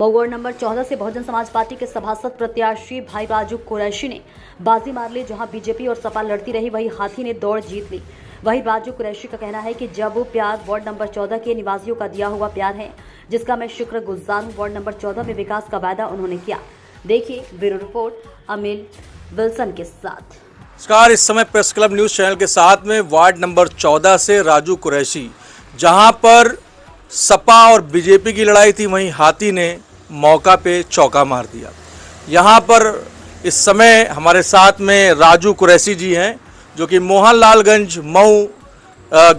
Mau number 14 से Bahujan Samaj party के सभासद प्रत्याशी भाई राजू कुरैशी ने बाजी मार ली। जहां बीजेपी और सपा लड़ती रही, वहीं हाथी ने दौड़ जीत ली। वहीं राजू कुरैशी का कहना है कि जब प्यार वार्ड नंबर 14 के निवासियों का दिया हुआ प्यार है, जिसका मैं शुक्रगुजार हूं। वार्ड नंबर 14 में विकास का वादा उन्होंने किया। देखिए ब्यूरो रिपोर्ट अमिल विल्सन के साथ। नमस्कार, इस समय प्रेस क्लब न्यूज़ चैनल के साथ में वार्ड नंबर 14 से राजू कुरैशी, जहां पर सपा और बीजेपी की लड़ाई थी, वहीं हाथी ने मौका पे चौका मार दिया। यहां पर इस समय हमारे साथ में राजू कुरैशी जी हैं, जो कि मोहनलालगंज मऊ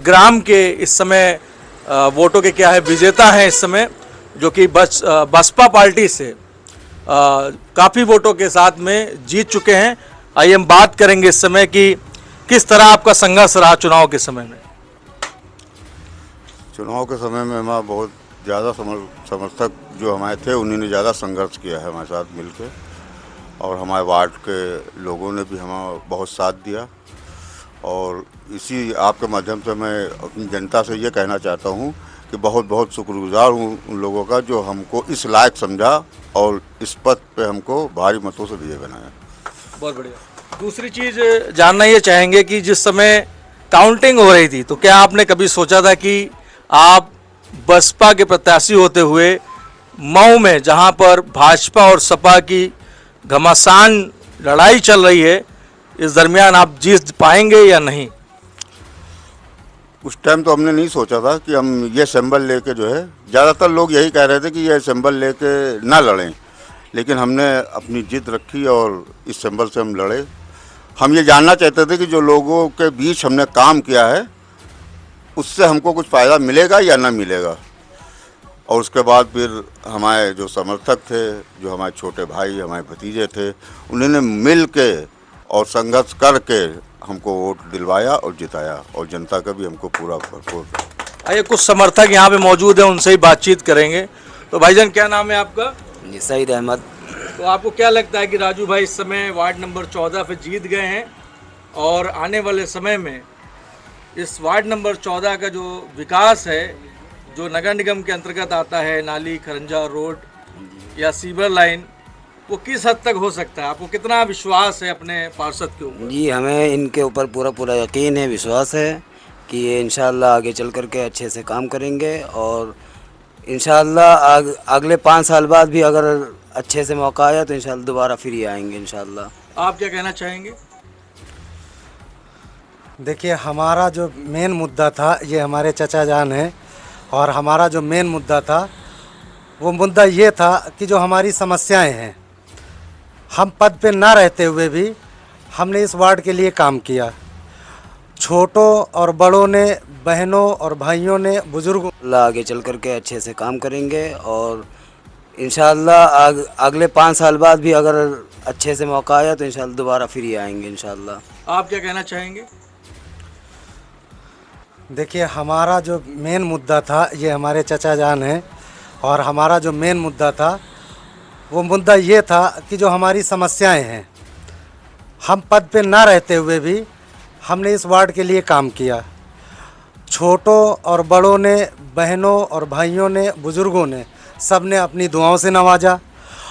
ग्राम के इस समय वोटों के क्या है विजेता हैं इस समय, जो कि बसपा पार्टी से काफ़ी वोटों के साथ में जीत चुके हैं। आइए हम बात करेंगे इस समय कि किस तरह आपका संघर्ष रहा चुनाव के समय में। चुनाव के समय में हमारा बहुत ज़्यादा समर्थक जो हमारे थे, उन्होंने ज़्यादा संघर्ष किया है हमारे साथ मिलकर, और हमारे वार्ड के लोगों ने भी हमारा बहुत साथ दिया। और इसी आपके माध्यम से मैं अपनी जनता से ये कहना चाहता हूँ कि बहुत बहुत शुक्रगुजार हूँ उन लोगों का जो हमको इस लायक समझा और इस पद पे हमको भारी मतों से विजय बनाया। बहुत बढ़िया। दूसरी चीज़ जानना ये चाहेंगे कि जिस समय काउंटिंग हो रही थी, तो क्या आपने कभी सोचा था कि आप बसपा के प्रत्याशी होते हुए मऊ में, जहां पर भाजपा और सपा की घमासान लड़ाई चल रही है, इस दरमियान आप जीत पाएंगे या नहीं? उस टाइम तो हमने नहीं सोचा था कि हम ये सिंबल लेके जो है, ज़्यादातर लोग यही कह रहे थे कि ये सिंबल लेके ना लड़ें, लेकिन हमने अपनी जिद रखी और इस सिंबल से हम लड़े। हम ये जानना चाहते थे कि जो लोगों के बीच हमने काम किया है, उससे हमको कुछ फ़ायदा मिलेगा या ना मिलेगा। और उसके बाद फिर हमारे जो समर्थक थे, जो हमारे छोटे भाई, हमारे भतीजे थे, उन्होंने मिल के और संघर्ष करके हमको वोट दिलवाया और जिताया, और जनता का भी हमको पूरा भरपूर। आइए कुछ समर्थक यहाँ पे मौजूद हैं, उनसे ही बातचीत करेंगे। तो भाईजान, क्या नाम है आपका? जी, सईद अहमद। तो आपको क्या लगता है कि राजू भाई इस समय वार्ड नंबर 14 पे जीत गए हैं, और आने वाले समय में इस वार्ड नंबर 14 का जो विकास है, जो नगर निगम के अंतर्गत आता है, नाली, खरंजा रोड या सीवर लाइन, वो किस हद तक हो सकता है? आपको कितना विश्वास है अपने पार्षद के ऊपर? जी, हमें इनके ऊपर पूरा यकीन है, विश्वास है कि ये इंशाल्लाह आगे चल कर के अच्छे से काम करेंगे, और इंशाल्लाह अगले 5 साल बाद भी अगर अच्छे से मौका आया तो इंशाल्लाह दोबारा फिर ही आएंगे इंशाल्लाह। आप क्या कहना चाहेंगे? देखिए, हमारा जो मेन मुद्दा था, ये हमारे चचा जान हैं, और हमारा जो मेन मुद्दा था वो मुद्दा ये था कि जो हमारी समस्याएं हैं, हम पद पे ना रहते हुए भी हमने इस वार्ड के लिए काम किया। छोटों और बड़ों ने, बहनों और भाइयों ने, बुजुर्गों आगे चल कर के अच्छे से काम करेंगे, और इंशाल्लाह अगले 5 साल बाद भी अगर अच्छे से मौका आया तो इंशाल्लाह दोबारा फिर ही आएंगे इंशाल्लाह। आप क्या कहना चाहेंगे? देखिए, हमारा जो मेन मुद्दा था, ये हमारे चचा जान हैं, और हमारा जो मेन मुद्दा था वो मुद्दा ये था कि जो हमारी समस्याएं हैं, हम पद पे ना रहते हुए भी हमने इस वार्ड के लिए काम किया। छोटों और बड़ों ने, बहनों और भाइयों ने, बुजुर्गों ने, सब ने अपनी दुआओं से नवाजा,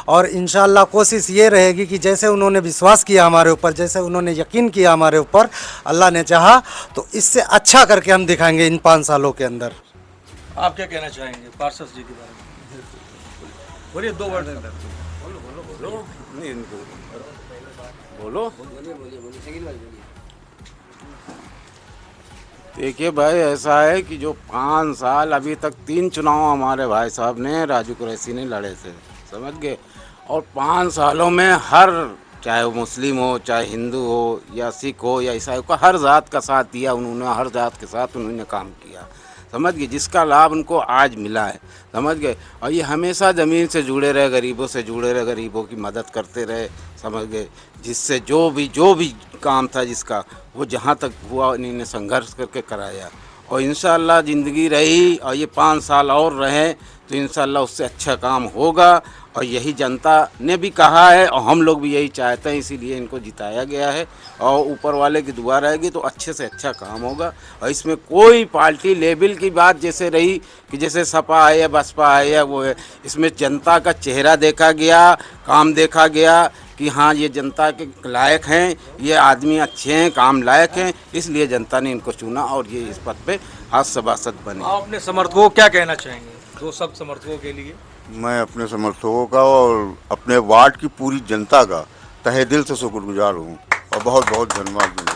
और इंशाल्लाह कोशिश ये रहेगी कि जैसे उन्होंने विश्वास किया हमारे ऊपर, जैसे उन्होंने यकीन किया हमारे ऊपर, अल्लाह ने चाहा तो इससे अच्छा करके हम दिखाएंगे इन 5 सालों के अंदर। आप क्या कहना चाहेंगे पार्षद जी के बारे में? बोलिए, 2 वर्ड। देखिए भाई, ऐसा है कि जो 5 साल अभी तक 3 चुनाव हमारे भाई साहब ने, राजू कुरैशी ने लड़े थे, समझ गए। और 5 सालों में चाहे वो मुस्लिम हो, चाहे हिंदू हो, या सिख हो, या ईसाई हो, हर जात का साथ दिया उन्होंने, हर जात के साथ उन्होंने काम किया, समझ गए, जिसका लाभ उनको आज मिला है, समझ गए। और ये हमेशा ज़मीन से जुड़े रहे, गरीबों से जुड़े रहे, गरीबों की मदद करते रहे, समझ गए, जिससे जो भी काम था जिसका, वो जहाँ तक हुआ इन्होंने संघर्ष करके कराया, और इंशाल्लाह ज़िंदगी रही और ये 5 साल और रहे तो इंशाल्लाह उससे अच्छा काम होगा। और यही जनता ने भी कहा है और हम लोग भी यही चाहते हैं, इसीलिए इनको जिताया गया है। और ऊपर वाले की दुआ रहेगी तो अच्छे से अच्छा काम होगा। और इसमें कोई पार्टी लेवल की बात जैसे रही कि जैसे सपा है या बसपा है या वो है, इसमें जनता का चेहरा देखा गया, काम देखा गया कि हाँ ये जनता के लायक हैं, ये आदमी अच्छे हैं, काम लायक हैं, इसलिए जनता ने इनको चुना और ये इस पद पे आज सभासद बने। आप अपने समर्थकों को क्या कहना चाहेंगे, दो सब समर्थकों के लिए? मैं अपने समर्थकों का और अपने वार्ड की पूरी जनता का तहे दिल से शुक्रगुजार हूँ और बहुत बहुत धन्यवाद दूँ।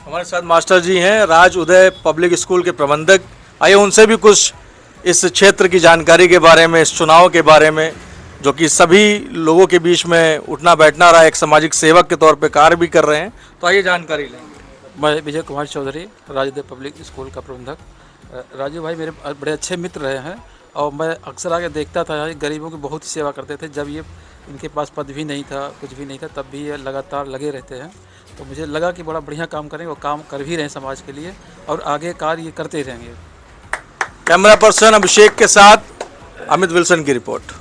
हमारे साथ मास्टर जी हैं, राज उदय पब्लिक स्कूल के प्रबंधक। आइए उनसे भी कुछ इस क्षेत्र की जानकारी के बारे में, इस चुनाव के बारे में, जो कि सभी लोगों के बीच में उठना बैठना रहा, एक सामाजिक सेवक के तौर पे कार्य भी कर रहे हैं, तो आइए जानकारी लेंगे। मैं विजय कुमार चौधरी, राजदेव पब्लिक स्कूल का प्रबंधक। राजू भाई मेरे बड़े अच्छे मित्र रहे हैं और मैं अक्सर आके देखता था, गरीबों की बहुत सेवा करते थे। जब ये इनके पास पद भी नहीं था, कुछ भी नहीं था, तब भी ये लगातार लगे रहते हैं। तो मुझे लगा कि बड़ा बढ़िया काम करेंगे और काम कर भी रहे हैं समाज के लिए और आगे कार्य ये करते रहेंगे। कैमरा पर्सन अभिषेक के साथ अमित विल्सन की रिपोर्ट।